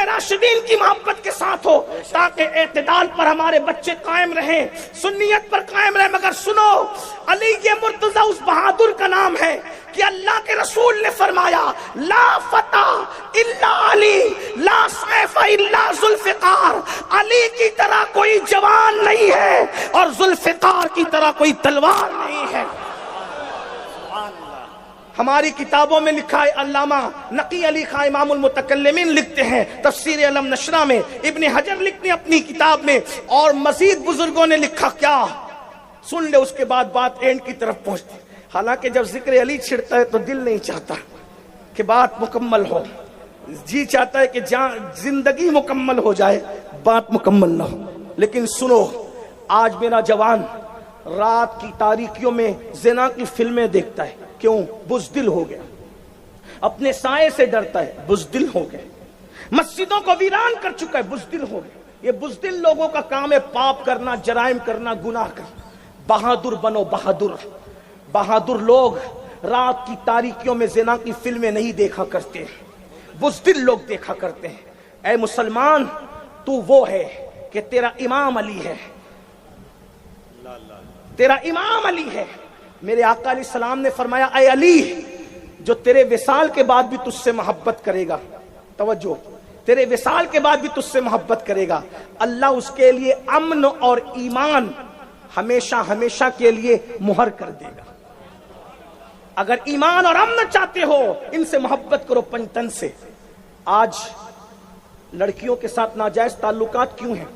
راشدین کی محبت کے ساتھ ہو تاکہ اعتدال پر ہمارے بچے قائم رہیں، سنیت پر قائم رہیں۔ مگر سنو، علی یہ مرتضی اس بہادر کا نام ہے کہ اللہ کے رسول نے فرمایا لا فتح الا علی لا سیف الا ذوالفقار، علی کی طرح کوئی جوان نہیں ہے اور ذوالفقار کی طرح کوئی تلوار نہیں ہے۔ ہماری کتابوں میں لکھا ہے، علامہ نقی علی خان امام المتکلمین لکھتے ہیں تفسیر علم نشرہ میں، ابن حجر لکھتے ہیں اپنی کتاب میں، اور مزید بزرگوں نے لکھا کیا، سن لے، اس کے بعد بات اینڈ کی طرف پہنچتی۔ حالانکہ جب ذکر علی چھڑتا ہے تو دل نہیں چاہتا کہ بات مکمل ہو، جی چاہتا ہے کہ زندگی مکمل ہو جائے، بات مکمل نہ ہو۔ لیکن سنو، آج میرا جوان رات کی تاریکیوں میں زنا کی فلمیں دیکھتا ہے، کیوں؟ بزدل ہو گیا، اپنے سائے سے ڈرتا ہے، بزدل ہو گیا، مسجدوں کو ویران کر چکا ہے، بزدل ہو گیا۔ یہ بزدل لوگوں کا کام ہے پاپ کرنا، جرائم کرنا، گناہ کرنا۔ بہادر بنو، بہادر۔ بہادر لوگ رات کی تاریکیوں میں زنا کی فلمیں نہیں دیکھا کرتے، بزدل لوگ دیکھا کرتے ہیں۔ اے مسلمان، تو وہ ہے کہ تیرا امام علی ہے، تیرا امام علی ہے۔ میرے آقا علیہ السلام نے فرمایا اے علی، جو تیرے وصال کے بعد بھی تجھ سے محبت کرے گا، توجہ، تیرے وصال کے بعد بھی تجھ سے محبت کرے گا، اللہ اس کے لیے امن اور ایمان ہمیشہ ہمیشہ کے لیے مہر کر دے گا۔ اگر ایمان اور امن چاہتے ہو، ان سے محبت کرو پنجتن سے۔ آج لڑکیوں کے ساتھ ناجائز تعلقات کیوں ہیں؟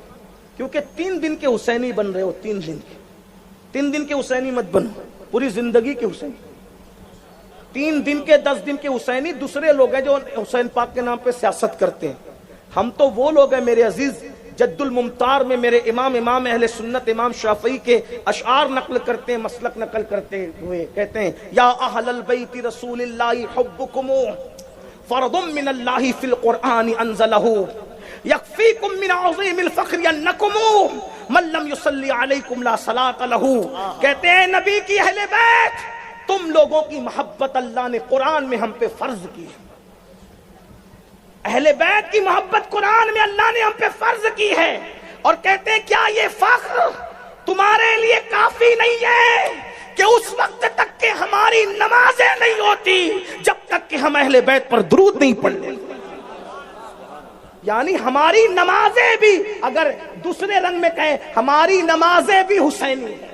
کیونکہ 3 دن کے حسینی بن رہے ہو، 3 دن کے، 3 دن کے حسینی مت بنو، پوری زندگی کے حسینی۔ 3 دن کے 10 دن کے حسینی دوسرے لوگ ہیں جو حسین پاک کے نام پہ سیاست کرتے ہیں۔ ہم تو وہ لوگ ہیں میرے عزیز، جد الممتار میں میرے امام اہل سنت امام شافعی کے اشعار نقل کرتے ہیں، مسلک نقل کرتے ہوئے کہتے ہیں یا اہل البیت رسول اللہ حبکم فرض من اللہ فی القرآن انزلہ یکفیکم من عظیم الفخر انکم من لم یصلی علیکم لا صلاۃ لہ۔ کہتے ہیں نبی کی اہل بیت، تم لوگوں کی محبت اللہ نے قرآن میں ہم پہ فرض کی ہے، اہل بیت کی محبت قرآن میں اللہ نے ہم پہ فرض کی ہے۔ اور کہتے ہیں کیا یہ فخر تمہارے لیے کافی نہیں ہے کہ اس وقت تک کہ ہماری نمازیں نہیں ہوتی جب تک کہ ہم اہل بیت پر درود نہیں پڑھ لیں؟ یعنی ہماری نمازیں بھی، اگر دوسرے رنگ میں کہیں، ہماری نمازیں بھی حسینی ہیں،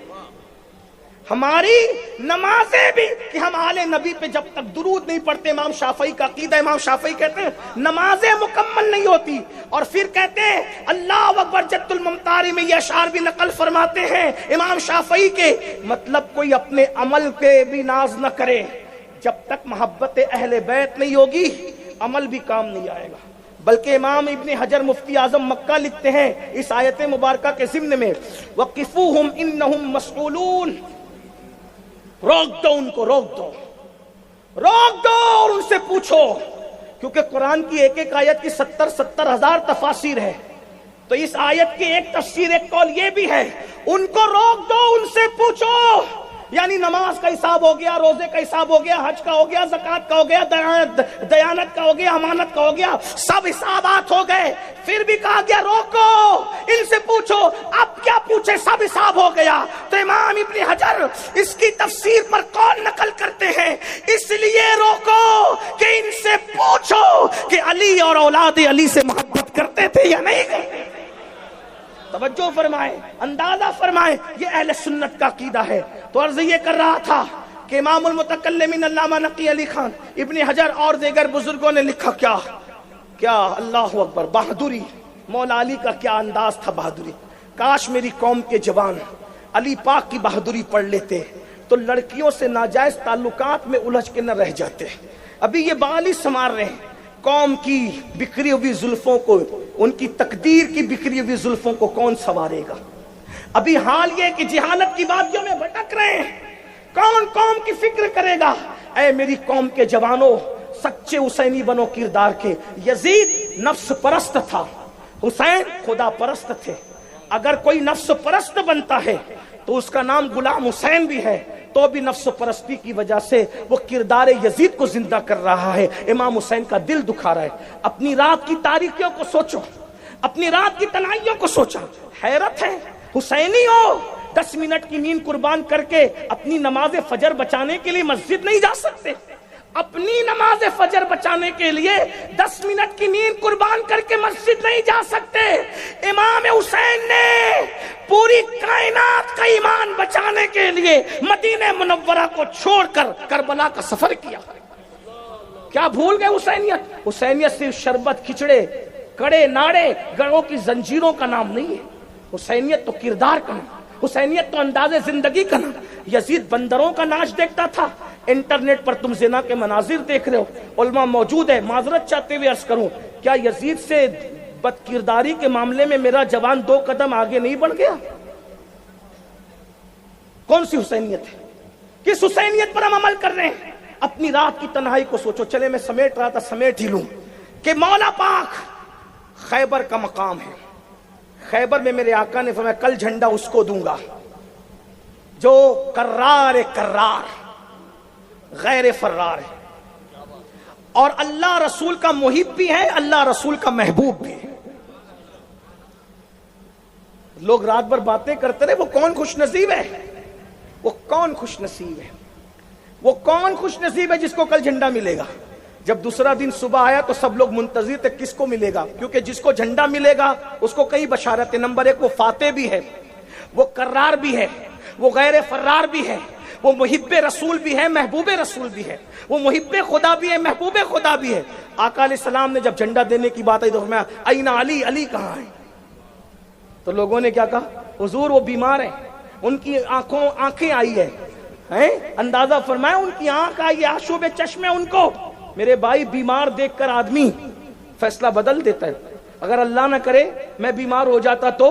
ہماری نمازیں بھی کہ ہم آل نبی پہ جب تک درود نہیں پڑھتے۔ امام شافعی کا عقیدہ، امام شافعی کہتے ہیں نمازیں مکمل نہیں ہوتی۔ اور پھر کہتے ہیں اللہ اکبر، جد الممتاری میں یہ اشعار بھی نقل فرماتے ہیں امام شافعی کے، مطلب کوئی اپنے عمل پہ بھی ناز نہ کرے، جب تک محبت اہل بیت نہیں ہوگی عمل بھی کام نہیں آئے گا۔ بلکہ امام ابن حجر مفتی اعظم مکہ لکھتے ہیں اس آیت مبارکہ کے ضمن میں وقفوہم انہم مسئولون، روک دو ان کو، روک دو، روک دو اور ان سے پوچھو، کیونکہ قرآن کی ایک ایک آیت کی 70 ہزار تفاسیر ہے، تو اس آیت کی ایک تفسیر، ایک قول یہ بھی ہے ان کو روک دو، ان سے پوچھو۔ یعنی نماز کا حساب ہو گیا، روزے کا حساب ہو گیا، حج کا ہو گیا، زکوٰۃ کا ہو گیا، دیانت کا ہو گیا، امانت کا ہو گیا، سب حسابات ہو گئے، پھر بھی کہا گیا روکو، ان سے پوچھو۔ اب کیا پوچھے، سب حساب ہو گیا۔ تو امام ابن حجر اس کی تفسیر پر قول نقل کرتے ہیں اس لیے روکو کہ ان سے پوچھو کہ علی اور اولاد علی سے محبت کرتے تھے یا نہیں کرتے تھے۔ توجہ فرمائیں، اندازہ فرمائیں، یہ اہل سنت کا عقیدہ ہے۔ تو عرض یہ کر رہا تھا کہ امام المتکلمین علامہ نقی علی خان، ابن حجر اور دیگر بزرگوں نے لکھا کیا اللہ اکبر، بہادری، مولا علی کا کیا انداز تھا، بہادری۔ کاش میری قوم کے جوان علی پاک کی بہادری پڑھ لیتے تو لڑکیوں سے ناجائز تعلقات میں الجھ کے نہ رہ جاتے۔ ابھی یہ بالی سنوار رہے ہیں، قوم کی بکھری ہوئی زلفوں کو، ان کی تقدیر کی بکھری ہوئی زلفوں کو کون سنوارے گا؟ ابھی حال یہ کہ جہالت کی وادیوں میں بھٹک رہے ہیں، کون قوم کی فکر کرے گا؟ اے میری قوم کے جوانوں، سچے حسینی بنو کردار کے۔ یزید نفس پرست تھا، حسین خدا پرست تھے۔ اگر کوئی نفس پرست بنتا ہے تو اس کا نام غلام حسین بھی ہے، تو بھی نفس پرستی کی وجہ سے وہ کردار یزید کو زندہ کر رہا ہے، امام حسین کا دل دکھا رہا ہے۔ اپنی رات کی تاریکیوں کو سوچو، اپنی رات کی تنہائیوں کو سوچا، حیرت ہے حسینی ہو 10 منٹ کی نیند قربان کر کے اپنی نماز فجر بچانے کے لیے مسجد نہیں جا سکتے، اپنی نماز فجر بچانے کے لیے 10 منٹ کی نیند قربان کر کے مسجد نہیں جا سکتے۔ امام حسین نے پوری کائنات کا ایمان بچانے کے لیے مدینہ منورہ کو چھوڑ کر کربلا کا سفر کیا۔ کیا بھول گئے حسینیت؟ حسینیت صرف شربت، کھچڑے، کڑے ناڑے، گڑوں کی زنجیروں کا نام نہیں ہے، حسینیت تو کردار کا نام، حسینیت تو انداز زندگی کا نام۔ یزید بندروں کا ناچ دیکھتا تھا، انٹرنیٹ پر تم زنا کے مناظر دیکھ رہے ہو، علماء موجود ہے، معذرت چاہتے ہوئے عرض کروں، کیا یزید سے بد کرداری کے معاملے میں میرا جوان 2 قدم آگے نہیں بڑھ گیا؟ کون سی حسینیت ہے؟ کس حسینیت پر ہم عمل کر رہے ہیں؟ اپنی رات کی تنہائی کو سوچو۔ چلے میں سمیٹ رہا تھا، سمیٹ ہی لوں کہ مولا پاک خیبر کا مقام ہے، خیبر میں میرے آقا نے فرمایا کل جھنڈا اس کو دوں گا جو کرار غیر فرار ہے، اور اللہ رسول کا محب بھی ہے، اللہ رسول کا محبوب بھی ہے۔ لوگ رات بھر باتیں کرتے رہے، وہ کون خوش نصیب ہے؟ وہ کون خوش نصیب ہے؟ وہ کون خوش نصیب ہے جس کو کل جھنڈا ملے گا؟ جب دوسرا دن صبح آیا تو سب لوگ منتظر تھے کس کو ملے گا، کیونکہ جس کو جھنڈا ملے گا اس کو کئی بشارت ہے۔ نمبر 1 وہ فاتح بھی ہے، وہ کرار بھی ہے، وہ غیر فرار بھی ہے، وہ محب رسول بھی ہے، محبوب رسول بھی ہے، وہ محب خدا بھی ہے، محبوب خدا بھی ہے۔ آقا علیہ السلام نے جب جھنڈا دینے کی بات آئی تو فرمایا این علی، علی کہاں ہے؟ تو لوگوں نے کیا کہا؟ حضور وہ بیمار ہیں، ان کی آنکھیں آئی ہے، اندازہ فرمایا ان کی آنکھ آئی ہے، آشوب چشم ہے ان کو۔ میرے بھائی بیمار دیکھ کر آدمی فیصلہ بدل دیتا ہے۔ اگر اللہ نہ کرے میں بیمار ہو جاتا تو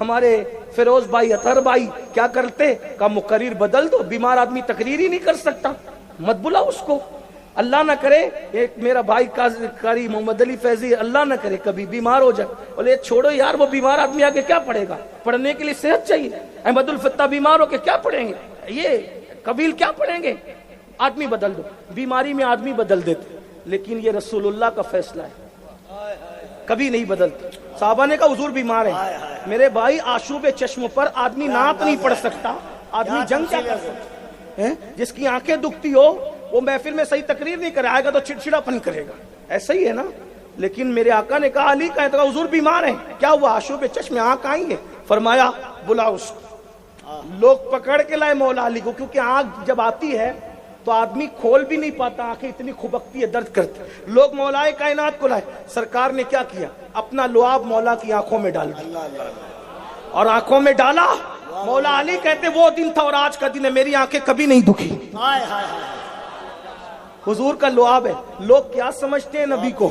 ہمارے فیروز بھائی، اطہر بھائی کیا کرتے؟ کہ مقرر بدل دو، بیمار آدمی تقریر ہی نہیں کر سکتا، مت بلاؤ اس کو۔ اللہ نہ کرے ایک میرا بھائی قاری محمد علی فیضی، اللہ نہ کرے کبھی بیمار ہو جائے، بولے چھوڑو یار وہ بیمار آدمی آگے کیا پڑھے گا، پڑھنے کے لیے صحت چاہیے۔ احمد الفتح بیمار ہو کے کیا پڑھیں گے، یہ قبیل کیا پڑھیں گے؟ آدمی بدل دو، بیماری میں آدمی بدل دیتے، لیکن یہ رسول اللہ کا فیصلہ ہے، کبھی نہیں بدلتے۔ صحابہ نے کہا حضور بیمار ہے، میرے بھائی آشوب چشم پر آدمی نعت نہیں پڑھ سکتا، آدمی جنگ کیا کر سکتا ہے؟ جس کی آنکھیں دکھتی ہو وہ محفل میں صحیح تقریر نہیں کرے، آئے گا تو چڑچڑا پن کرے گا، ایسا ہی ہے نا۔ لیکن میرے آقا نے کہا علی کا، تو حضور بیمار ہیں، کیا ہوا؟ آشوب چشم آنکھ آئی ہے، فرمایا بلاؤ اس کو۔ لوگ پکڑ کے لائے مولا علی کو، کیونکہ آنکھ جب آتی ہے تو آدمی کھول بھی نہیں پاتا، آنکھیں اتنی کھبکتی ہے، درد کرتی۔ لوگ مولا کائنات کو لائے، سرکار نے کیا کیا؟ اپنا لعاب مولا کی آنکھوں میں ڈال دیا، اور آنکھوں میں ڈالا۔ مولا علی کہتے وہ دن تھا اور آج کا دن ہے، میری آنکھیں کبھی نہیں دکھی۔ حضور کا لعاب ہے۔ لوگ کیا سمجھتے ہیں نبی کو؟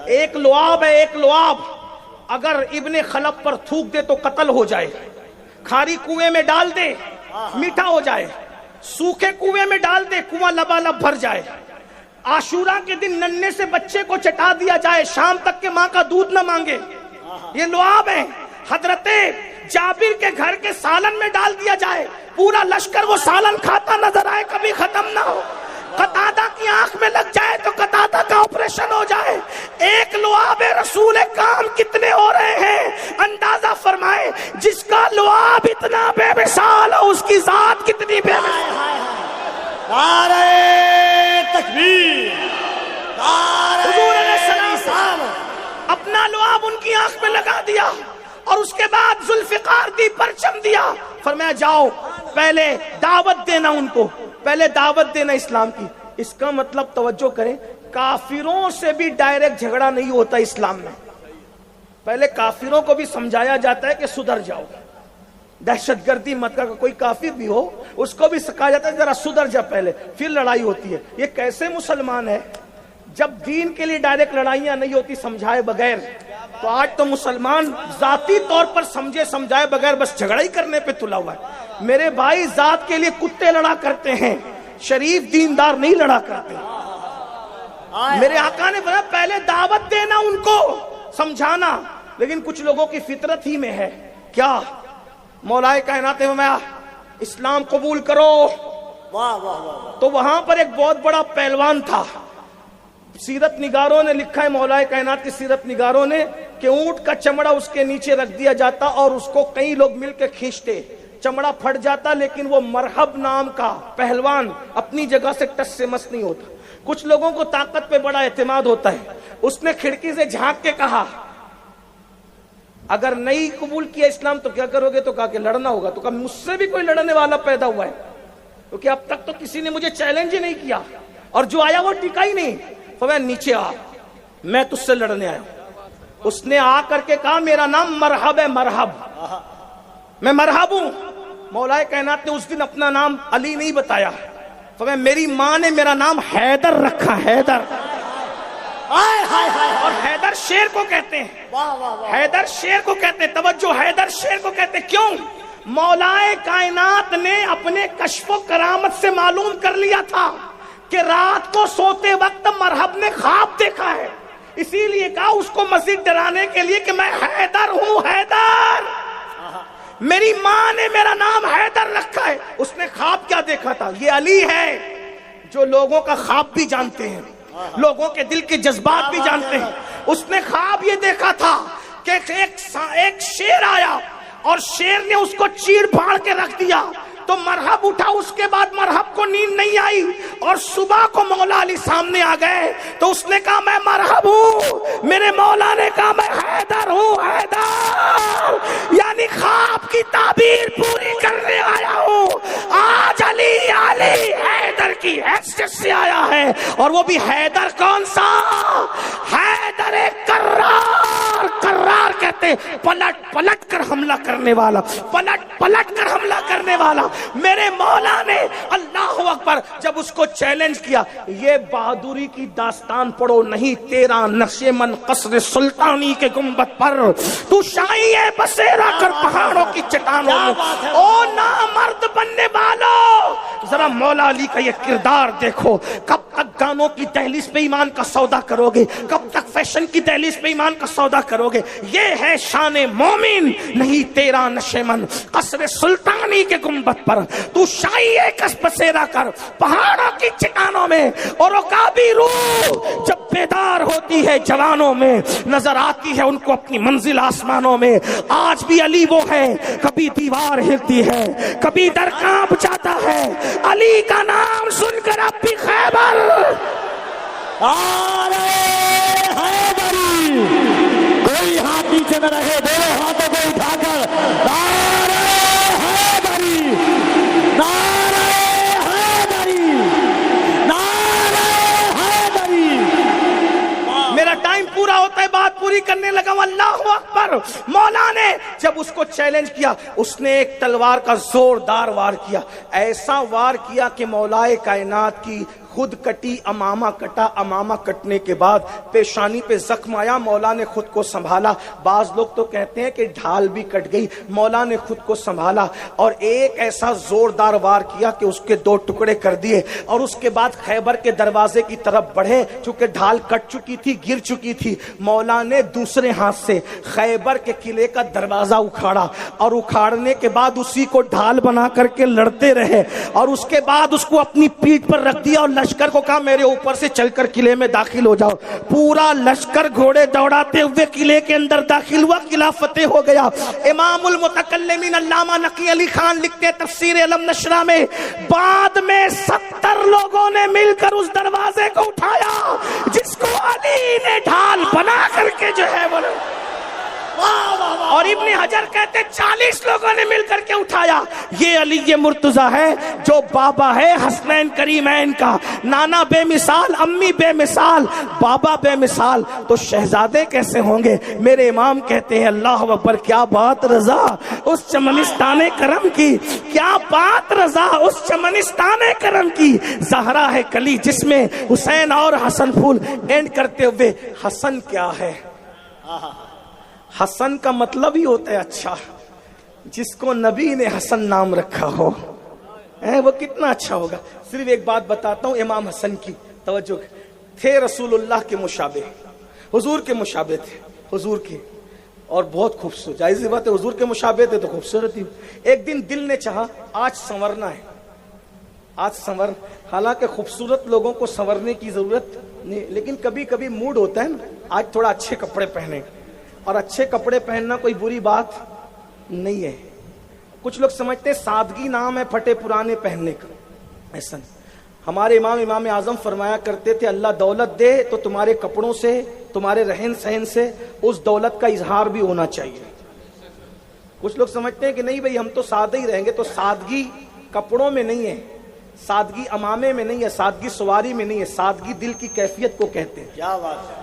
ایک لعاب ہے، ایک لعاب اگر ابن خلف پر تھوک دے تو قتل ہو جائے، کھاری کنویں میں ڈال دے میٹھا ہو جائے، سوکھے کنویں میں ڈال دے کنواں لبالب بھر جائے، عاشورہ کے دن ننھے سے بچے کو چٹا دیا جائے، شام تک کے ماں کا دودھ نہ مانگے، یہ لعاب ہے۔ حضرت جابر کے گھر کے سالن میں ڈال دیا جائے، پورا لشکر وہ سالن کھاتا نظر آئے، کبھی ختم نہ ہو۔ قتادہ کی آنکھ میں لگ جائے تو قتادہ کا آپریشن ہو جائے۔ ایک لعاب رسول کام کتنے ہو رہے ہیں اندازہ فرمائے، جس کا لعاب اتنا بے مثال ہو اس کی ذات کتنی بے مثال۔ نعرہ تکبیر، حضور علیہ السلام اپنا لعاب ان کی آنکھ میں لگا دیا، اور اس کے بعد ذوالفقار دی، پرچم دیا، فرمایا جاؤ پہلے دعوت دینا ان کو، پہلے دعوت دینا اسلام کی۔ اس کا مطلب توجہ کریں، کافروں سے بھی ڈائریکٹ جھگڑا نہیں ہوتا اسلام میں، پہلے کافروں کو بھی سمجھایا جاتا ہے کہ سدھر جاؤ، دہشت گردی مت کر، کوئی کافر بھی ہو اس کو بھی سکھایا جاتا ہے ذرا سدھر جا پہلے، پھر لڑائی ہوتی ہے۔ یہ کیسے مسلمان ہے جب دین کے لیے ڈائریکٹ لڑائیاں نہیں ہوتی سمجھائے بغیر؟ تو آج تو مسلمان ذاتی طور پر سمجھائے بغیر بس جھگڑا ہی کرنے پہ تلا ہوا ہے۔ میرے بھائی ذات کے لیے کتے لڑا کرتے ہیں، شریف دیندار نہیں لڑا کرتے۔ میرے آقا نے بولا پہلے دعوت دینا ان کو، سمجھانا، لیکن کچھ لوگوں کی فطرت ہی میں ہے کیا؟ مولا کائنات میں اسلام قبول کرو. واہ واہ واہ. تو وہاں پر ایک بہت بڑا پہلوان تھا. سیرت نگاروں نے لکھا ہے، مولا کائنات کی سیرت نگاروں نے، کہ اونٹ کا چمڑا اس کے نیچے رکھ دیا جاتا اور اس کو کئی لوگ مل کے کھینچتے، چمڑا پھٹ جاتا، لیکن وہ مرحب نام کا پہلوان اپنی جگہ سے ٹس سے مس نہیں ہوتا. کچھ لوگوں کو طاقت پہ بڑا اعتماد ہوتا ہے. اس نے کھڑکی سے جھانک کے کہا اگر نہیں قبول کیا اسلام تو کیا کرو گے؟ تو کہا کہ لڑنا ہوگا. تو کہا مجھ سے بھی کوئی لڑنے والا پیدا ہوا ہے؟ کیونکہ اب تک تو کسی نے مجھے چیلنج ہی نہیں کیا اور جو آیا وہ ٹکا ہی نہیں. فرمایا نیچے آ، میں تجھ سے لڑنے آیا ہوں. اس نے آ کر کے کہا میرا نام مرحب ہے، مرحب، میں مرحب ہوں. مولا کائنات نے اس دن اپنا نام علی نہیں بتایا. فرمایا میری ماں نے میرا نام حیدر رکھا، حیدر. اور حیدر شیر کو کہتے ہیں، حیدر شیر کو کہتے ہیں. توجہ، حیدر شیر کو کہتے ہیں. کیوں؟ مولا کائنات نے اپنے کشف و کرامت سے معلوم کر لیا تھا کہ رات کو سوتے وقت مرحب نے خواب دیکھا ہے. اسی لیے کہا اس کو مزید ڈرانے کے لیے کہ میں حیدر ہوں، حیدر. میری ماں نے میرا نام حیدر رکھا ہے. اس نے خواب کیا دیکھا تھا؟ یہ علی ہے جو لوگوں کا خواب بھی جانتے ہیں، لوگوں کے دل کے جذبات بھی جانتے ہیں. اس نے خواب یہ دیکھا تھا کہ ایک شیر آیا اور شیر نے اس کو چیڑ پھاڑ کے رکھ دیا. تو مرحب اٹھا. اس کے بعد مرحب کو نیند نہیں آئی اور صبح کو مولا علی سامنے آ گئے. تو اس نے کہا میں مرحب ہوں. میرے مولا نے کہا میں حیدر ہوں، حیدر. یعنی خواب کی تعبیر پوری کرنے آیا ہوں. آج علی علی حیدر کی حیثیت سے آیا ہے. اور وہ بھی حیدر کون سا؟ حیدر کرار. کرار کہتے پلٹ پلٹ کر حملہ کرنے والا، پلٹ پلٹ کر حملہ کرنے والا. میرے مولا نے اللہ اکبر جب اس کو چیلنج کیا، یہ بہادری کی داستان پڑھو نہیں، تیرا نقش من قصر سلطانی کے گنبد پر تو شاہی ہے بسیرا کر پہاڑوں کی چٹانوں میں. او نامرد بننے والو، ذرا مولا علی کا یہ کردار دیکھو. کب تک گانوں کی دہلیز پہ ایمان کا سودا کرو گے؟ کب تک فیشن کی دہلیز پہ ایمان کا سودا کرو گے؟ یہ ہے شان مومن، نہیں تیرا نقش من قصر سلطانی کے گنبد پر تو شاہی ہے کس بسیرا کر پہاڑوں کی چٹانوں میں. اور عقابی روح جب بیدار ہوتی ہے جوانوں میں، نظر آتی ہے ان کو اپنی منزل آسمانوں میں. آج بھی علی وہ ہے، کبھی دیوار ہلتی ہے، کبھی در کانپ جاتا ہے. علی کا نام سن کر اب بھی خیبر حیدری. کوئی ہاتھ نیچے نہ رہے، دونوں ہاتھوں کو اٹھا کر نعرہ حیدری، نعرہ حیدری، نعرہ حیدری. میرا ٹائم پورا ہوتا ہے، بات پوری کرنے لگا. اللہ اکبر. مولا نے جب اس کو چیلنج کیا، اس نے ایک تلوار کا زوردار وار کیا. ایسا وار کیا کہ مولا کائنات کی خود کٹی امامہ کٹا. امامہ کٹنے کے بعد پیشانی پہ زخم آیا، مولا نے خود کو سنبھالا. بعض لوگ تو کہتے ہیں کہ ڈھال بھی کٹ گئی. مولا نے خود کو سنبھالا اور ایک ایسا زوردار وار کیا کہ اس کے 2 ٹکڑے کر دیے. اور اس کے بعد خیبر کے دروازے کی طرف بڑھے. چونکہ ڈھال کٹ چکی تھی، گر چکی تھی، مولا نے دوسرے ہاتھ سے خیبر کے قلعے کا دروازہ اکھاڑا. اور اکھاڑنے کے بعد اسی کو ڈھال بنا کر کے لڑتے رہے. اور اس کے بعد اس کو اپنی پیٹھ پر رکھ دیا اور لشکر کو کہا میرے اوپر سے چل کر قلعے میں داخل ہو جاؤ. پورا لشکر گھوڑے دوڑاتے ہوئے قلعے کے اندر داخل ہوا. قلعہ فتح ہو گیا. امام المتکلمین علامہ نقی علی خان لکھتے تفسیر علم نشرہ میں، بعد میں 70 لوگوں نے مل کر اس دروازے کو اٹھایا جس کو علی نے ڈھال بنا کر کے جو ہے بولے. اور ابن حجر کہتے 40 لوگوں نے مل کر کے اٹھایا. یہ علی مرتضیٰ ہے جو بابا ہے حسنین کریمین کا. نانا بے مثال، امی بے مثال، بابا بے مثال، تو شہزادے کیسے ہوں گے؟ میرے امام کہتے ہیں اللہ اکبر. کیا بات رضا اس چمنستان کرم کی، کیا بات رضا اس چمنستان کرم کی. زہرا ہے کلی جس میں حسین اور حسن پھول. اینڈ کرتے ہوئے حسن کیا ہے؟ حسن کا مطلب ہی ہوتا ہے اچھا. جس کو نبی نے حسن نام رکھا ہو وہ کتنا اچھا ہوگا. صرف ایک بات بتاتا ہوں امام حسن کی، توجہ. تھے رسول اللہ کے مشابہ، حضور کے مشابہ تھے، حضور کے. اور بہت خوبصورت، ظاہر سی بات ہے حضور کے مشابہ تھے تو خوبصورت ہی. ایک دن دل نے چاہا آج سنورنا ہے، آج حالانکہ خوبصورت لوگوں کو سنورنے کی ضرورت نہیں، لیکن کبھی کبھی موڈ ہوتا ہے نا آج تھوڑا اچھے کپڑے پہنے، اور اچھے کپڑے پہننا کوئی بری بات نہیں ہے. کچھ لوگ سمجھتے ہیں سادگی نام ہے پھٹے پرانے پہننے کا، ایسا نہیں. ہمارے امام اعظم فرمایا کرتے تھے اللہ دولت دے تو تمہارے کپڑوں سے، تمہارے رہن سہن سے اس دولت کا اظہار بھی ہونا چاہیے. کچھ لوگ سمجھتے ہیں کہ نہیں بھئی ہم تو سادہ ہی رہیں گے، تو سادگی کپڑوں میں نہیں ہے، سادگی امامے میں نہیں ہے، سادگی سواری میں نہیں ہے، سادگی دل کی کیفیت کو کہتے ہیں. کیا بات ہے.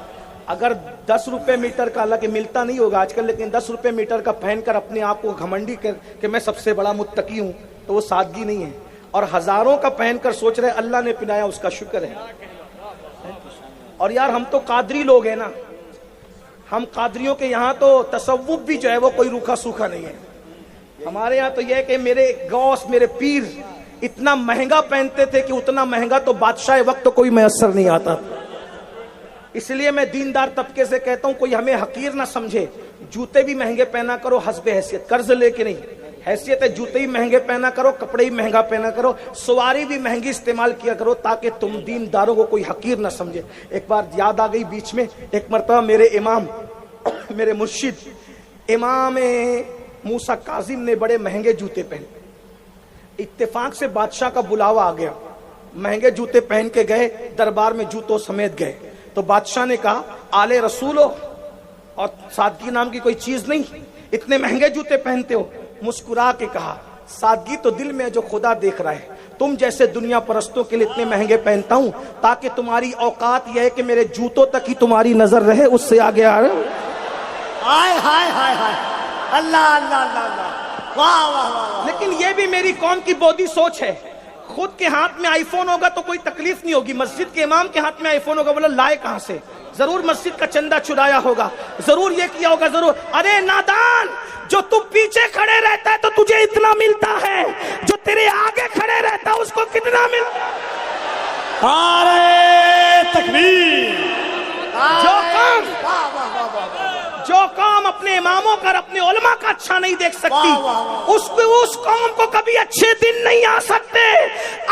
اگر 10 روپے میٹر کا، حالانکہ ملتا نہیں ہوگا آج کل، لیکن 10 روپے میٹر کا پہن کر اپنے آپ کو گھمنڈی کر کہ میں سب سے بڑا متقی ہوں، تو وہ سادگی نہیں ہے. اور ہزاروں کا پہن کر سوچ رہے اللہ نے پہنایا اس کا شکر ہے. اور یار ہم تو قادری لوگ ہیں نا، ہم قادریوں کے یہاں تو تصوف بھی جو ہے وہ کوئی روکھا سوکھا نہیں ہے. ہمارے یہاں تو یہ ہے کہ میرے غوث میرے پیر اتنا مہنگا پہنتے تھے کہ اتنا مہنگا تو بادشاہ وقت تو کوئی میسر نہیں آتا. اس لیے میں دیندار طبقے سے کہتا ہوں کوئی ہمیں حقیر نہ سمجھے، جوتے بھی مہنگے پہنا کرو حسب حیثیت، قرض لے کے نہیں. حیثیت ہے جوتے ہی مہنگے پہنا کرو، کپڑے ہی مہنگا پہنا کرو، سواری بھی مہنگی استعمال کیا کرو تاکہ تم دینداروں کو کوئی حقیر نہ سمجھے. ایک بار یاد آ گئی بیچ میں، ایک مرتبہ میرے امام میرے مرشد امام موسیٰ کاظم نے بڑے مہنگے جوتے پہنے. اتفاق سے بادشاہ کا بلاوا آ گیا، مہنگے جوتے پہن کے گئے، دربار میں جوتوں سمیت گئے. تو بادشاہ نے کہا آل رسول ہو اور سادگی نام کی کوئی چیز نہیں، اتنے مہنگے جوتے پہنتے ہو. مسکرا کے کہا سادگی تو دل میں ہے جو خدا دیکھ رہا ہے، تم جیسے دنیا پرستوں کے لیے اتنے مہنگے پہنتا ہوں تاکہ تمہاری اوقات یہ ہے کہ میرے جوتوں تک ہی تمہاری نظر رہے، اس سے آگے آ رہے. ہائے ہائے ہائے ہائے، اللہ اللہ اللہ اللہ، واہ واہ واہ. لیکن یہ بھی میری قوم کی بودی سوچ ہے. خود کے ہاتھ میں آئی فون ہوگا تو کوئی تکلیف نہیں ہوگی، مسجد کے امام کے ہاتھ میں آئی فون ہوگا، بولا لائے کہاں سے؟ ضرور مسجد کا چندہ چرایا ہوگا، ضرور یہ کیا ہوگا، ضرور. ارے نادان، جو تم پیچھے کھڑے رہتا ہے تو تجھے اتنا ملتا ہے، جو تیرے آگے کھڑے رہتا ہے اس کو کتنا ملتا ہے؟ نعرہ تکبیر. جو قوم اپنے اماموں کا اور اپنے علماء کا اچھا نہیں دیکھ سکتی، اس قوم کو کبھی اچھے دن نہیں آ سکتے.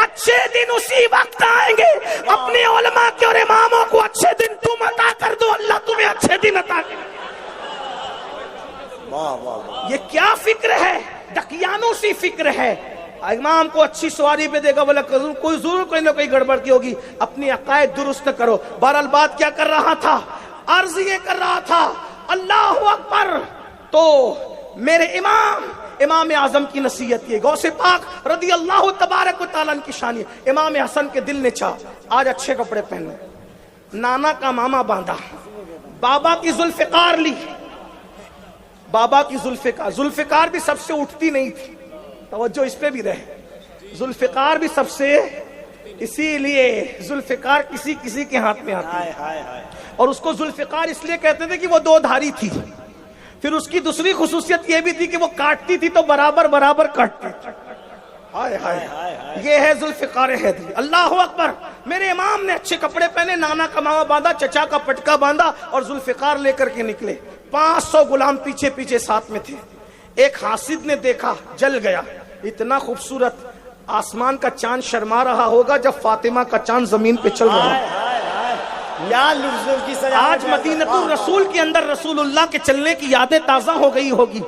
اچھے دن اسی وقت آئیں گے اپنے علماء کے اور اماموں کو اچھے دن تم عطا کر دو، اللہ تمہیں اچھے دن عطا کر. یہ کیا فکر ہے؟ ڈکیانوں سی فکر ہے. امام کو اچھی سواری پہ دے گا، بولا کوئی ضرور کوئی نہ کوئی گڑبڑ کی ہوگی، اپنی عقائد درست کرو. بہرحال بات کیا کر رہا تھا؟ عرض یہ کر رہا تھا اللہ اکبر. تو میرے امام اعظم کی نصیحت یہ، غوث پاک رضی اللہ تبارک و تعالیٰ کی شان. امام حسن کے دل نے چاہا آج اچھے کپڑے پہنے، نانا کا ماما باندھا، بابا کی ذوالفقار لی. بابا کی ذوالفقار بھی سب سے اٹھتی نہیں تھی، توجہ اس پہ بھی رہے. ذوالفقار بھی سب سے، اسی لیے ذوالفقار کسی کسی کے ہاتھ میں آتی ہے. اور اس کو ذوالفقار اس لیے کہتے تھے کہ وہ 2 دھاری تھی. پھر اس کی دوسری خصوصیت یہ بھی تھی کہ وہ کاٹتی تھی تو برابر برابر کاٹتی تھی. ہائے ہائے، یہ ہے ذوالفقار حیدری. اللہ اکبر. میرے امام نے اچھے کپڑے پہنے، نانا کا ماما باندھا، چچا کا پٹکا باندھا اور ذوالفقار لے کر کے نکلے. 500 غلام پیچھے پیچھے ساتھ میں تھے. ایک حاسد نے دیکھا، جل گیا. اتنا خوبصورت، آسمان کا چاند شرما رہا ہوگا جب فاطمہ کا چاند زمین پہ چل رہا ہے. آج مدینہ الرسول کے اندر رسول اللہ کے چلنے کی یادیں تازہ ہو گئی ہوگی.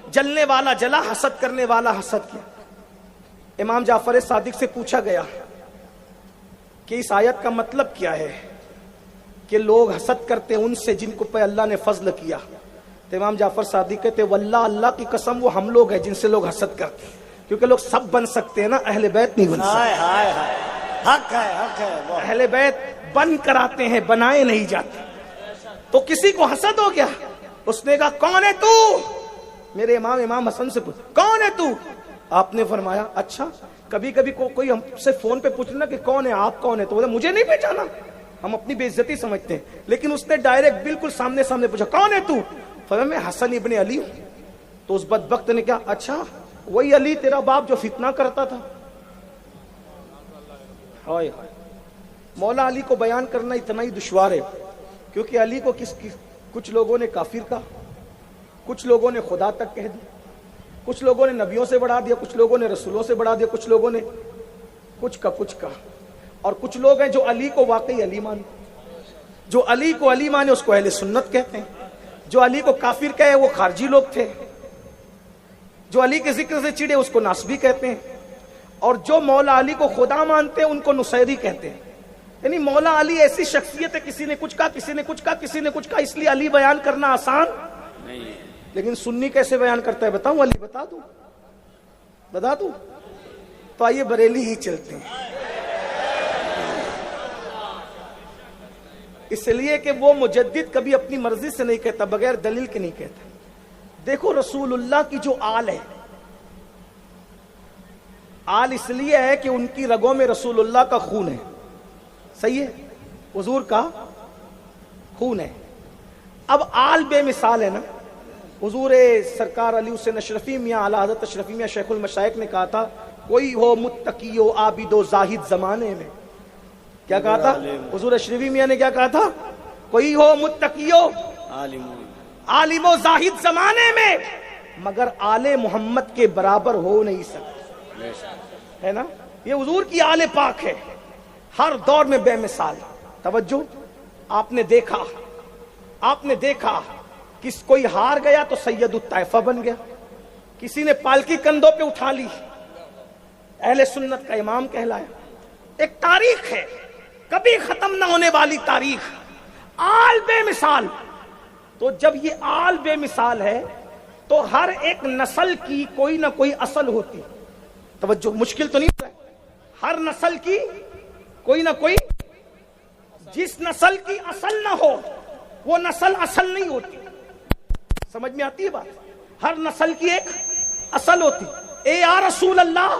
جلنے والا جلا، حسد کرنے والا حسد کیا. امام جعفر صادق سے پوچھا گیا کہ اس آیت کا مطلب کیا ہے کہ لوگ حسد کرتے ان سے جن کو پہ اللہ نے فضل کیا. تو امام جعفر صادق کہتے واللہ اللہ کی قسم وہ ہم لوگ ہیں جن سے لوگ حسد کرتے ہیں، کیونکہ لوگ سب بن سکتے ہیں نا، اہل بیت نہیں بن سکتے. حق ہے. اہل بیت بن کر آتے ہیں، بنائے نہیں جاتے. تو کسی کو حسد ہو گیا، اس نے کہا کون ہے تو؟ میرے امام حسن سے پوچھ کون ہے تو؟ آپ نے فرمایا اچھا کبھی کبھی کوئی ہم سے فون پہ پوچھنا کہ کون ہے آپ، کون ہے، تو بولا مجھے نہیں پہچانا، ہم اپنی بے عزتی سمجھتے ہیں. لیکن اس نے ڈائریکٹ بالکل سامنے پوچھا کون ہے تو؟ فرمایا میں حسن ابن علی ہوں. تو اس بدبخت نے کہا اچھا وہی علی تیرا باپ جو فتنہ کرتا تھا. ہائے ہائے. مولا علی کو بیان کرنا اتنا ہی دشوار ہے کیونکہ علی کو کچھ لوگوں نے کافر کہا، کچھ لوگوں نے خدا تک کہہ دیا، کچھ لوگوں نے نبیوں سے بڑھا دیا، کچھ لوگوں نے رسولوں سے بڑھا دیا، کچھ لوگوں نے کچھ کا، اور کچھ لوگ ہیں جو علی کو واقعی علی مانے، جو علی کو علی مانے اس کو اہل سنت کہتے ہیں، جو علی کو کافر کہے وہ خارجی لوگ تھے، جو علی کے ذکر سے چڑے اس کو ناصبی کہتے ہیں، اور جو مولا علی کو خدا مانتے ہیں ان کو نصیری کہتے ہیں۔ یعنی مولا علی ایسی شخصیت ہے، کسی نے کچھ کہا، کسی نے کچھ کہا، کسی نے کچھ کہا، اس لیے علی بیان کرنا آسان نہیں ہے۔ لیکن سنی کیسے بیان کرتا ہے بتاؤں؟ علی بتا دوں؟ تو آئیے بریلی ہی چلتے ہیں، اس لیے کہ وہ مجدد کبھی اپنی مرضی سے نہیں کہتا، بغیر دلیل کے نہیں کہتا۔ دیکھو رسول اللہ کی جو آل ہے، آل اس لیے ہے کہ ان کی رگوں میں رسول اللہ کا خون ہے، صحیح ہے، حضور کا خون ہے۔ اب آل بے مثال ہے نا، حضور سرکار علی حسین اشرفی میاں اعلیٰ حضرت اشرفی میاں شیخ المشائخ نے کہا تھا کوئی ہو متقی و عابد و زاہد زمانے میں، کیا کہا تھا حضور اشرفی میاں نے؟ کیا کہا تھا؟ کوئی ہو متقی و عالم و زاہد زمانے میں، مگر آل محمد کے برابر ہو نہیں سکتا، ہے نا؟ یہ حضور کی آل پاک ہے، ہر دور میں بے مثال۔ توجہ، آپ نے دیکھا کس کوئی ہار گیا تو سید الطائفہ بن گیا، کسی نے پالکی کندھوں پہ اٹھا لی، اہل سنت کا امام کہلایا۔ ایک تاریخ ہے، کبھی ختم نہ ہونے والی تاریخ، آل بے مثال۔ تو جب یہ آل بے مثال ہے تو ہر ایک نسل کی کوئی نہ کوئی اصل ہوتی۔ توجہ، مشکل تو نہیں ہے، ہر نسل کی کوئی نہ کوئی، جس نسل کی اصل نہ ہو وہ نسل اصل نہیں ہوتی۔ سمجھ میں آتی ہے بات؟ ہر نسل کی ایک اصل ہوتی۔ اے یا رسول اللہ،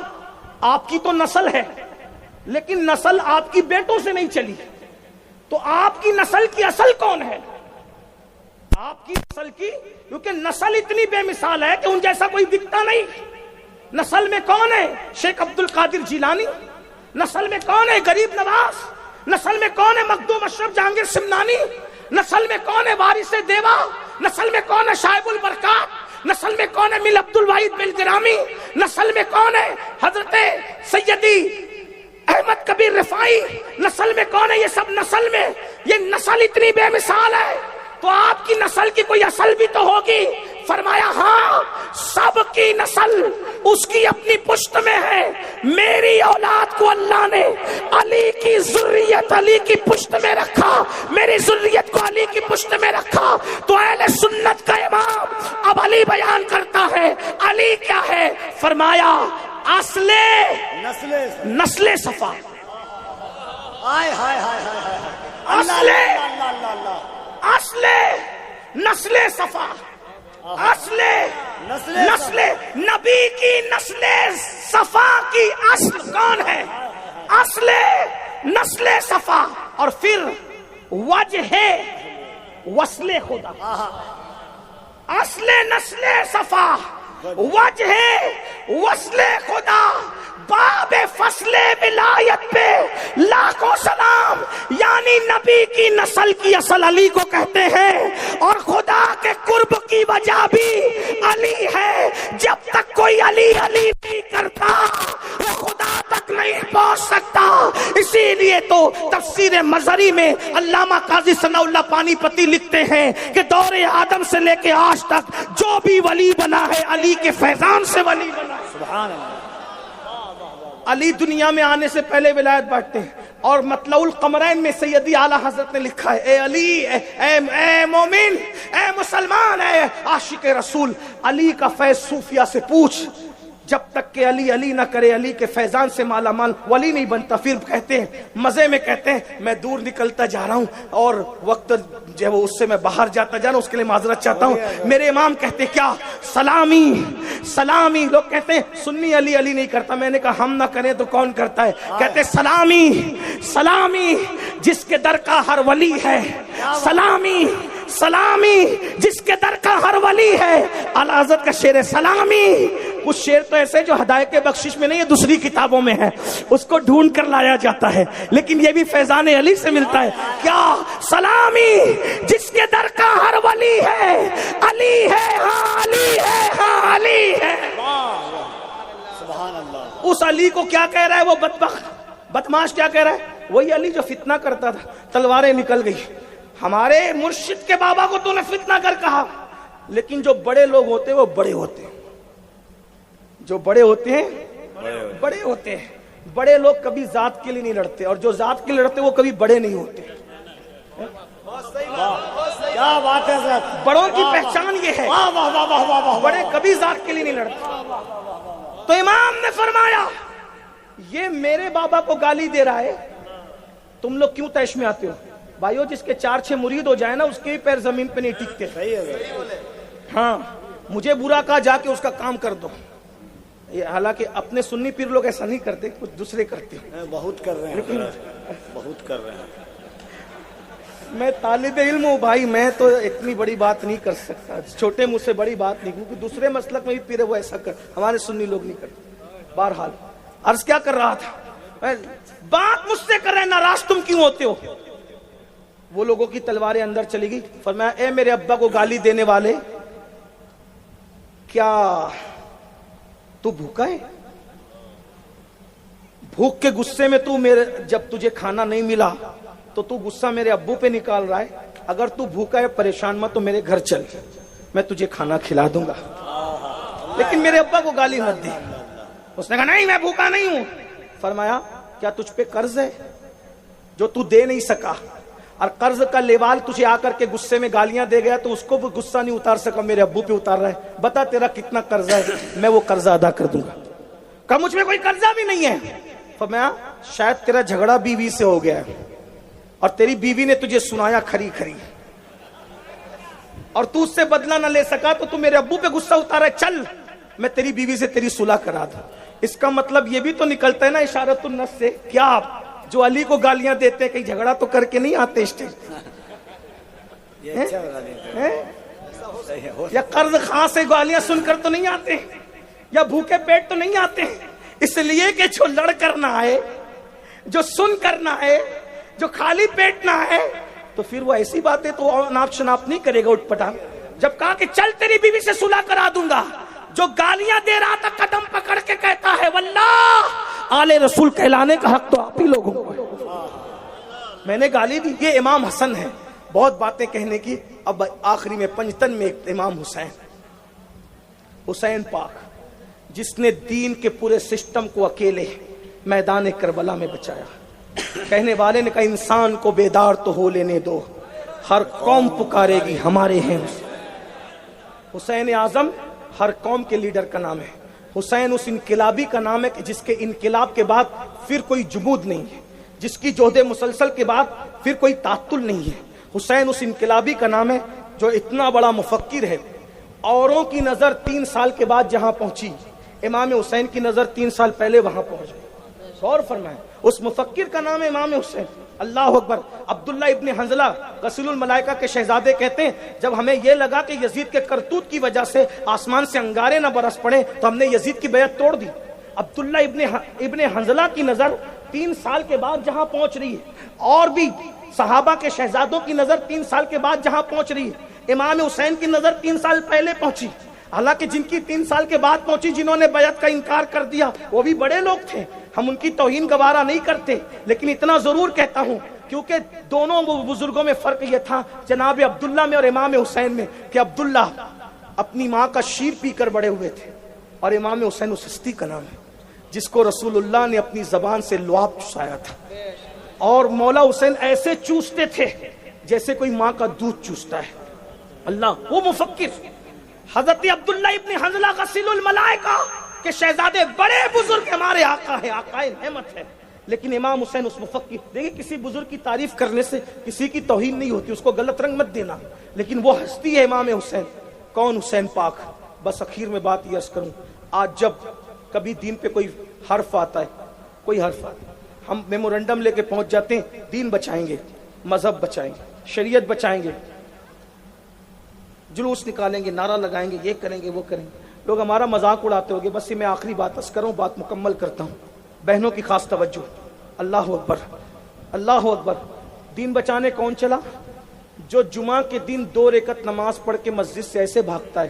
آپ کی تو نسل ہے لیکن نسل آپ کی بیٹوں سے نہیں چلی، تو آپ کی نسل کی اصل کون ہے؟ آپ کی نسل کی، کیونکہ نسل اتنی بے مثال ہے کہ ان جیسا کوئی دکھتا نہیں۔ نسل میں کون ہے؟ شیخ عبد القادر جیلانی، نسل میں کون ہے؟ غریب نواز، نسل میں کون ہے؟ مخدوم اشرف جہانگیر سمنانی، نسل میں کون ہے؟ وارث دیوا، نسل میں کون ہے؟ شائب البرکات، نسل میں کون ہے؟ مل عبد الواحد بل گرامی، نسل میں کون ہے؟ حضرت سیدی احمد کبیر رفاعی، نسل میں کون ہے؟ یہ سب نسل میں، یہ نسل اتنی بے مثال ہے، تو آپ کی نسل کی کوئی اصل بھی تو ہوگی۔ فرمایا ہاں، سب کی نسل اس کی اپنی پشت میں ہے۔ میری اولاد کو اللہ نے علی کی ذریت علی کی پشت میں رکھا، میری ذریت کو علی کی پشت میں رکھا۔ تو اہل سنت کا امام اب علی بیان کرتا ہے، علی کیا ہے؟ فرمایا نسل صفا، اصل نسل صفا، اصل نسل نبی کی نسل صفا کی اصل کون ہے؟ اصل نسل صفا، اور پھر وجہ وصل خدا، اصل نسل صفا، وجہ وصل خدا، باب فصل ولایت پہ لاکھوں سلام۔ یعنی نبی کی نسل کی اصل علی کو کہتے ہیں، اور خدا کے قرب کی وجہ بھی علی ہے۔ جب تک کوئی علی علی نہیں کرتا وہ خدا تک نہیں پہنچ سکتا۔ اسی لیے تو تفسیر مظہری میں علامہ قاضی ثناء اللہ پانی پتی لکھتے ہیں کہ دور آدم سے لے کے آج تک جو بھی ولی بنا ہے علی کے فیضان سے ولی بنا ہے۔ سبحان اللہ۔ علی دنیا میں آنے سے پہلے ولایت بانٹتے ہیں، اور مطلع القمرین میں سیدی اعلیٰ حضرت نے لکھا ہے، اے علی، اے مومن، اے مسلمان، اے عاشق رسول، علی کا فیض صوفیہ سے پوچھ، جب تک کہ علی علی نہ کرے، علی کے فیضان سے مالا مال ولی نہیں بنتا۔ پھر کہتے ہیں، مزے میں کہتے ہیں، میں دور نکلتا جا رہا ہوں اور وقت جو ہے اس سے میں باہر جاتا جا رہا ہوں، اس کے لیے معذرت چاہتا ہوں۔ میرے امام کہتے کیا؟ سلامی سلامی۔ لوگ کہتے ہیں سنی علی علی نہیں کرتا، میں نے کہا ہم نہ کریں تو کون کرتا ہے؟ کہتے سلامی سلامی جس کے در کا ہر ولی ہے، سلامی سلامی جس کے در کا ہر ولی ہے۔ اعلیٰ حضرت کا شعر ہے سلامی۔ کچھ شعر تو ایسے جو ہدایت بخشش میں نہیں ہے، دوسری کتابوں میں ہے، اس کو ڈھونڈ کر لایا جاتا ہے، لیکن یہ بھی فیضان علی سے ملتا ہے۔ کیا؟ سلامی جس کے در کا ہر ولی ہے، علی ہے ہاں اللہ. اس علی کو کیا کہہ رہا ہے وہ بدبخت بدماش؟ کیا کہہ رہا ہے؟ وہی علی جو فتنہ کرتا تھا، تلواریں نکل گئی. ہمارے مرشد کے بابا کو تو نے فتنہ کر کہا، لیکن جو بڑے لوگ ہوتے ہیں وہ بڑے ہوتے ہیں، جو بڑے ہوتے ہیں بڑے ہوتے ہیں. بڑے لوگ کبھی ذات کے لیے نہیں لڑتے، اور جو ذات کے لیے لڑتے وہ کبھی بڑے نہیں ہوتے. کیا بات ہے سر. بڑوں کی پہچان یہ ہے، واہ واہ واہ واہ واہ واہ. بڑے کبھی ذات کے لیے نہیں لڑتے. تو امام نے فرمایا یہ میرے بابا کو گالی دے رہا ہے، تم لوگ کیوں تیش میں آتے ہو؟ بھائیو جس کے 4-6 مرید ہو جائے نا اس کے بھی پیر زمین پہ نہیں ٹکتے. صحیح ہے. ہاں مجھے برا کہا جا کے اس کا کام کر دو. حالانکہ اپنے سنی پیر لوگ ایسا نہیں کرتے، کچھ دوسرے کرتے ہیں. بہت کر رہے ہیں، بہت کر رہے ہیں. میں طالب علم ہوں بھائی، میں تو اتنی بڑی بات نہیں کر سکتا، چھوٹے مجھ سے بڑی بات نہیں، کیونکہ دوسرے مسلک میں بھی پیر وہ ایسا کر، ہمارے سنی لوگ نہیں کرتے. بہرحال عرض کیا کر رہا تھا، بات مجھ سے کر رہے ہیں، ناراض تم کیوں ہوتے ہو؟ وہ لوگوں کی تلواریں اندر چلی گئی. فرمایا اے میرے ابا کو گالی دینے والے، کیا تو بھوکا ہے؟ بھوک کے غصے میں تو میرے جب تجھے کھانا نہیں ملا تو تو غصہ میرے ابو پہ نکال رہا ہے. اگر تو بھوکا ہے پریشان مت، تو میرے گھر چل، میں تجھے کھانا کھلا دوں گا، لیکن میرے ابا کو گالی مت دے. اس نے کہا نہیں میں بھوکا نہیں ہوں. فرمایا کیا تجھ پہ قرض ہے جو تو دے نہیں سکا، اور قرض کا لیوال تجھے آ کر کے غصے میں گالیاں دے گیا تو اس کو بھی غصہ نہیں اتار سکا، میرے ابو پہ اتار رہا ہے. بتا تیرا کتنا قرضہ ہے، میں وہ قرضہ ادا کر دوں گا. کہا مجھ میں کوئی قرضہ بھی نہیں ہے. فرمایا شاید تیرا جھگڑا بیوی سے ہو گیا ہے اور تیری بیوی نے تجھے سنایا کھری کھری اور تو اس سے بدلہ نہ لے سکا تو میرے ابو پہ غصہ اتارا ہے. چل میں تیری بیوی سے تیری صلح کرا دوں. اس کا مطلب یہ بھی تو نکلتا ہے نا اشارت النص سے، کیا آپ جو علی کو گالیاں دیتے ہیں کہیں جھگڑا تو کر کے نہیں آتے اسٹیج، یا قرض خاں سے گالیاں سن کر تو نہیں آتے، یا بھوکے پیٹ تو نہیں آتے. اس لیے کہ جو لڑ کر نہ آئے، جو سن کر نہ آئے، جو خالی پیٹ نہ آئے، تو پھر وہ ایسی باتیں تو ناپ شناپ نہیں کرے گا اٹھ پٹانگ. جب کہا کہ چل تیری بیوی سے صلح کرا دوں گا، جو گالیاں دے رہا تھا قدم پکڑ کے کہتا ہے واللہ آل رسول کہلانے کا حق تو آپ ہی لوگوں کو، میں نے گالی دی. یہ امام حسن ہے، بہت باتیں کہنے کی. اب آخری میں پنجتن میں ایک امام حسین پاک، جس نے دین کے پورے سسٹم کو اکیلے میدان کربلا میں بچایا. کہنے والے نے کہا انسان کو بیدار تو ہو لینے دو، ہر قوم پکارے گی ہمارے ہیں. حسین اعظم ہر قوم کے لیڈر کا نام ہے. حسین اس انقلابی کا نام ہے کہ جس کے انقلاب کے بعد پھر کوئی جمود نہیں ہے، جس کی جہد مسلسل کے بعد پھر کوئی تعطل نہیں ہے. حسین اس انقلابی کا نام ہے جو اتنا بڑا مفکر ہے. اوروں کی نظر 3 سال کے بعد جہاں پہنچی، امام حسین کی نظر 3 سال پہلے وہاں پہنچ گئی. غور فرمائیں، اس مفکر کا نام ہے امام حسین. اللہ اکبر. عبداللہ ابن حنظلہ غسیل الملائکہ کے شہزادے کہتے ہیں جب ہمیں یہ لگا کہ یزید کے کرتوت کی وجہ سے آسمان سے انگارے نہ برس پڑے تو ہم نے یزید کی بیعت توڑ دی. عبداللہ ابن حنظلہ کی نظر 3 سال کے بعد جہاں پہنچ رہی ہے، اور بھی صحابہ کے شہزادوں کی نظر 3 سال کے بعد جہاں پہنچ رہی ہے، امام حسین کی نظر 3 سال پہلے پہنچی. حالانکہ جن کی 3 سال کے بعد پہنچی، جنہوں نے بیعت کا انکار کر دیا، وہ بھی بڑے لوگ تھے، ہم ان کی توہین گوارا نہیں کرتے. لیکن اتنا ضرور کہتا ہوں کیونکہ دونوں بزرگوں میں فرق یہ تھا جناب عبداللہ میں اور امام حسین میں، کہ عبداللہ اپنی ماں کا شیر پی کر بڑے ہوئے تھے، اور امام حسین اس ہستی کا نام ہے جس کو رسول اللہ نے اپنی زبان سے لعاب چوسایا تھا. اور مولا حسین ایسے چوستے تھے جیسے کوئی ماں کا دودھ چوستا ہے. اللہ وہ مفکر حضرت عبداللہ ابن حنظلہ غسیل الملائکہ کے شہزادے، بڑے بزرگ ہمارے آقا ہے، آقا نعمت ہے. لیکن امام حسین اس مفکر، دیکھیں کسی بزرگ کی تعریف کرنے سے کسی کی توہین نہیں ہوتی، اس کو غلط رنگ مت دینا، لیکن وہ ہستی ہے امام حسین. کون؟ حسین پاک. بس اخیر میں بات یہ عرض کروں، آج جب کبھی دین پہ کوئی حرف آتا ہے، کوئی حرف آتا ہے، ہم میمورنڈم لے کے پہنچ جاتے ہیں دین بچائیں گے، مذہب بچائیں گے، شریعت بچائیں گے، جلوس نکالیں گے، نعرہ لگائیں گے، یہ کریں گے وہ کریں گے. لوگ ہمارا مذاق اڑاتے ہوگے. بس یہ میں آخری بات عرض کروں، بات مکمل کرتا ہوں. بہنوں کی خاص توجہ. اللہ اکبر، اللہ اکبر. دین بچانے کون چلا؟ جو جمعہ کے دن 2 رکعت نماز پڑھ کے مسجد سے ایسے بھاگتا ہے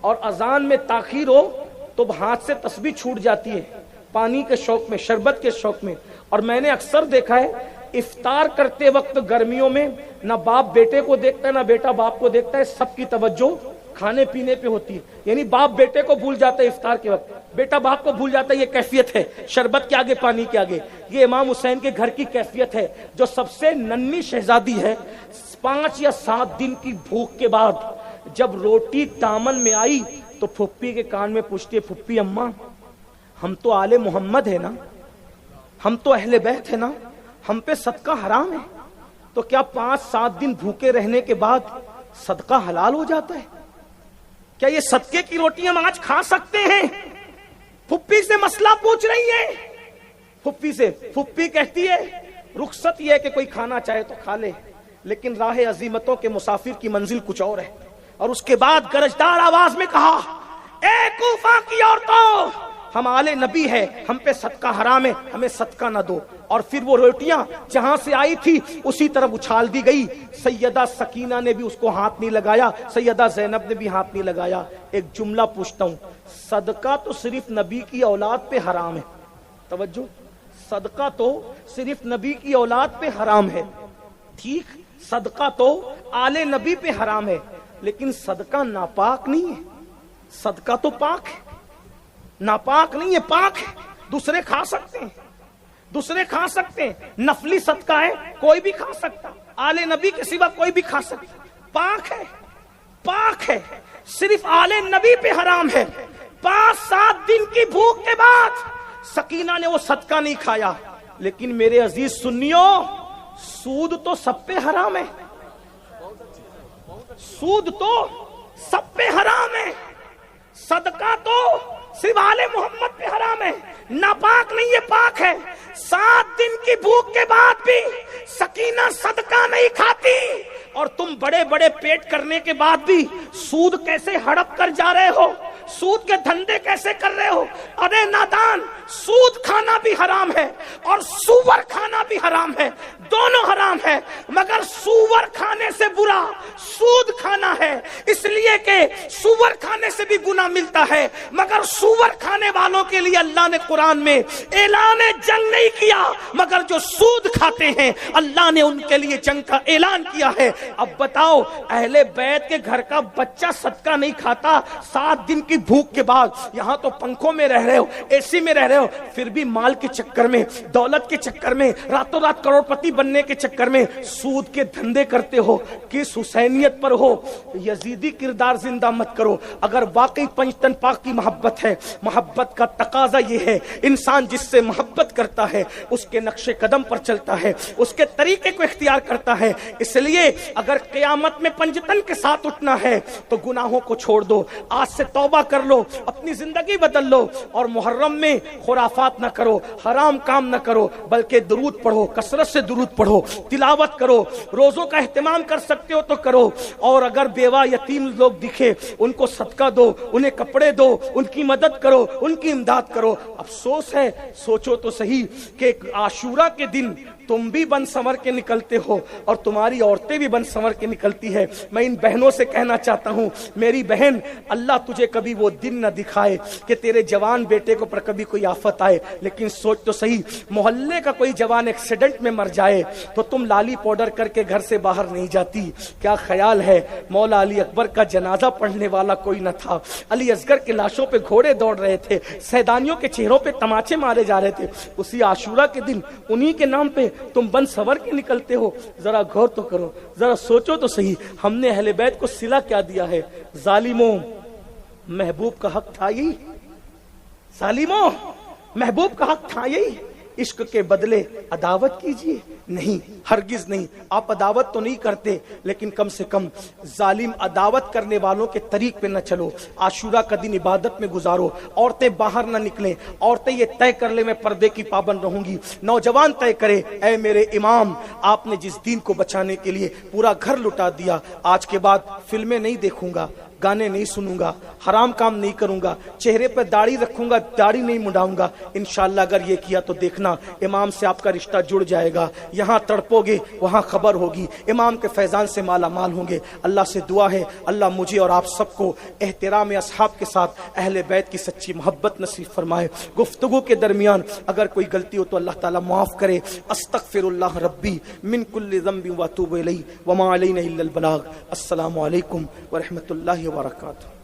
اور اذان میں تاخیر ہو تو ہاتھ سے تسبیح چھوٹ جاتی ہے، پانی کے شوق میں، شربت کے شوق میں. اور میں نے اکثر دیکھا ہے افطار کرتے وقت گرمیوں میں نہ باپ بیٹے کو دیکھتا ہے نہ بیٹا باپ کو دیکھتا ہے، سب کی توجہ کھانے پینے پہ ہوتی ہے. یعنی باپ بیٹے کو بھول جاتا ہے افطار کے وقت، بیٹا باپ کو بھول جاتا ہے. یہ کیفیت ہے شربت کے آگے پانی کے آگے. یہ امام حسین کے گھر کی کیفیت ہے جو سب سے ننھی شہزادی ہے. 5 یا 7 دن کی بھوک کے بعد جب روٹی دامن میں آئی تو پھپھی کے کان میں پوچھتی ہے، پھپھی اماں ہم تو آل محمد ہے نا، ہم تو اہل بیت ہے نا، ہم پہ صدقہ حرام ہے، تو کیا 5-7 دن بھوکے رہنے کے بعد صدقہ حلال ہو جاتا ہے؟ کیا یہ صدقے کی روٹی ہم آج کھا سکتے ہیں؟ پھپھی سے مسئلہ پوچھ رہی ہے. پھپھی سے، پھپھی کہتی ہے رخصت یہ ہے کہ کوئی کھانا چاہے تو کھا لے، لیکن راہ عزیمتوں کے مسافر کی منزل کچھ اور ہے. اور اس کے بعد گرجدار آواز میں کہا، اے کوفہ کی عورتوں، ہم آل نبی ہے، ہم پہ صدقہ حرام ہے، ہمیں صدقہ نہ دو. اور پھر وہ روٹیاں جہاں سے آئی تھی اسی طرف اچھال دی گئی. سیدہ سکینہ نے بھی اس کو ہاتھ نہیں لگایا، سیدہ زینب نے بھی ہاتھ نہیں لگایا. ایک جملہ پوچھتا ہوں، صدقہ تو صرف نبی کی اولاد پہ حرام ہے. توجہ، صدقہ تو صرف نبی کی اولاد پہ حرام ہے، ٹھیک، صدقہ تو آل نبی پہ حرام ہے، لیکن صدقہ ناپاک نہیں ہے. صدقہ تو پاک ہے، ناپاک نہیں ہے، پاک ہے. دوسرے کھا سکتے ہیں، دوسرے کھا سکتے ہیں، نفلی صدقہ ہے، کوئی بھی کھا سکتا، آل نبی کے سوا کوئی بھی کھا سکتا. پاک ہے، پاک ہے، صرف آل نبی پہ حرام ہے. 5-7 دن کی بھوک کے بعد سکینہ نے وہ صدقہ نہیں کھایا. لیکن میرے عزیز سنیو، سود تو سب پہ حرام ہے، سود تو سب پہ حرام ہے، صدقہ تو صرف آل محمد پہ حرام ہے، ناپاک نہیں ہے، پاک ہے. 7 دن کی بھوک کے بعد بھی سکینہ صدقہ نہیں کھاتی، اور تم بڑے بڑے پیٹ کرنے کے بعد بھی سود کیسے ہڑپ کر جا رہے ہو، سود کے دھندے کیسے کر رہے ہو؟ ارے نادان، سود کھانا بھی حرام ہے اور سور کھانا بھی حرام ہے، دونوں حرام ہے، مگر سور کھانے سے برا سود کھانا ہے. اس لیے کہ سور کھانے سے بھی گناہ ملتا ہے، مگر سور کھانے والوں کے لیے اللہ نے قرآن میں اعلان جنگ نہیں کیا، مگر جو سود کھاتے ہیں اللہ نے ان کے لیے جنگ کا اعلان کیا ہے. اب بتاؤ، اہل بیت کے گھر کا بچہ صدقہ نہیں کھاتا 7 دن کی بھوک کے بعد. یہاں تو پنکھوں میں رہ رہے ہو، اے سی میں رہ رہے ہو، پھر بھی مال کے چکر میں، دولت کے چکر میں، راتوں رات کروڑ پتی بننے کے چکر میں سود کے دھندے کرتے ہو. کس حسینیت پر ہو؟ یزیدی کردار زندہ مت کرو. اگر واقعی پنجتن پاک کی محبت ہے، محبت کا تقاضا یہ ہے انسان جس سے محبت کرتا ہے اس کے نقش قدم پر چلتا ہے، اس کے طریقے کو اختیار کرتا ہے. اس لیے اگر قیامت میں پنجتن کے ساتھ اٹھنا ہے تو گناہوں کو چھوڑ دو، آج سے توبہ کر لو، اپنی زندگی بدل لو، اور محرم میں خرافات نہ کرو، حرام کام نہ کرو، بلکہ درود پڑھو، کثرت سے درود پڑھو، تلاوت کرو، روزوں کا اہتمام کر سکتے ہو تو کرو. اور اگر بیوہ یتیم لوگ دکھے ان کو صدقہ دو، انہیں کپڑے دو، ان کی مدد کرو، ان کی امداد کرو. افسوس ہے، سوچو تو صحیح کہ عاشورہ کے دن تم بھی بن سنور کے نکلتے ہو اور تمہاری عورتیں بھی بن سنور کے نکلتی ہے. میں ان بہنوں سے کہنا چاہتا ہوں، میری بہن، اللہ تجھے کبھی وہ دن نہ دکھائے کہ تیرے جوان بیٹے کو پر کبھی کوئی آفت آئے. لیکن سوچ تو صحیح، محلے کا کوئی جوان ایکسیڈنٹ میں مر جائے تو تم لالی پاؤڈر کر کے گھر سے باہر نہیں جاتی. کیا خیال ہے، مولا علی اکبر کا جنازہ پڑھنے والا کوئی نہ تھا، علی اصغر کے لاشوں پہ گھوڑے دوڑ رہے تھے، سیدانیوں کے چہروں پہ تماچے مارے جا رہے تھے. اسی عاشورہ کے دن انہی کے نام پہ تم بن سور کے نکلتے ہو. ذرا غور تو کرو، ذرا سوچو تو صحیح، ہم نے اہل بیت کو صلہ کیا دیا ہے؟ ظالموں، محبوب کا حق تھا یہی، ظالموں، محبوب کا حق تھا یہی. عشق کے بدلے عداوت کیجئے؟ نہیں، ہرگز نہیں. آپ عداوت تو نہیں کرتے، لیکن کم سے کم ظالم عداوت کرنے والوں کے طریق پہ نہ چلو. عاشورہ کا دن عبادت میں گزارو، عورتیں باہر نہ نکلیں. عورتیں یہ طے کر لیں میں پردے کی پابند رہوں گی. نوجوان طے کرے، اے میرے امام، آپ نے جس دین کو بچانے کے لیے پورا گھر لٹا دیا، آج کے بعد فلمیں نہیں دیکھوں گا، گانے نہیں سنوں گا، حرام کام نہیں کروں گا، چہرے پر داڑھی رکھوں گا، داڑھی نہیں منڈاؤں گا. انشاءاللہ اگر یہ کیا تو دیکھنا امام سے آپ کا رشتہ جڑ جائے گا. یہاں تڑپو گے وہاں خبر ہوگی، امام کے فیضان سے مالا مال ہوں گے۔ اللہ سے دعا ہے اللہ مجھے اور آپ سب کو احترام اصحاب کے ساتھ اہل بیت کی سچی محبت نصیب فرمائے۔ گفتگو کے درمیان اگر کوئی غلطی ہو تو اللہ تعالیٰ معاف کرے۔ استغفر اللہ ربی من کل ذنب واتوب الیہ وما علینا الا البلاغ۔ السلام علیکم ورحمۃ اللہ وبرکاتہ۔